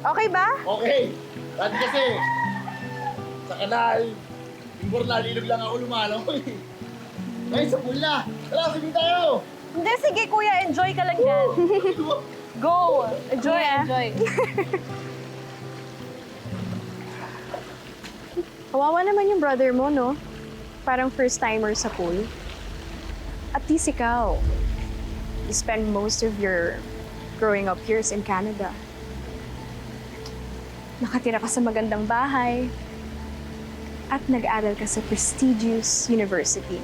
Okay ba? Okay. Dati kasi, sa kanal, yung bornalilog lang ako lumalangoy. Ngayon sa pool na. Tara, sige tayo. Hindi, sige kuya, enjoy ka lang dyan. Go! Enjoy, enjoy. Kawawa naman yung brother mo, no? Parang first-timer sa pool. At least ikaw, you spend most of your growing up years in Canada. Nakatira ka sa magandang bahay. At nag-aral ka sa prestigious university.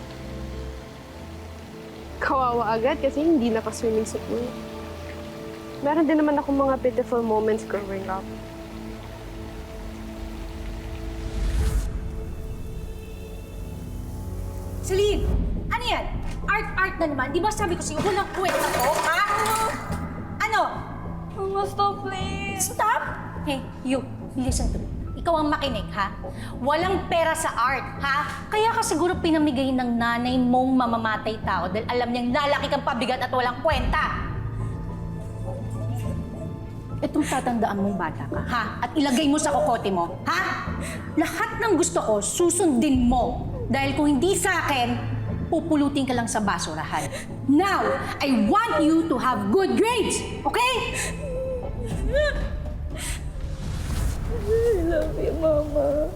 Kawawa agad kasi hindi nakaswimming sa pool. Meron din naman akong mga pitiful moments growing up. Celine! Ano yan? Art na naman. Di ba sabi ko sa'yo, walang kwenta to, ha? Ano? Mama, stop please. Stop? Hey, you, listen to me. Ikaw ang makinig, ha? Walang pera sa art, ha? Kaya ka siguro pinamigay ng nanay mong mamamatay tao dahil alam niyang lalaki kang pabigat at walang kwenta. Itong tatandaan mong bata ka, ha? At ilagay mo sa kokote mo, ha? Lahat ng gusto ko, susundin mo. Dahil kung hindi sa akin, pupulutin ka lang sa basurahan. Now, I want you to have good grades, okay? I love you, Mama.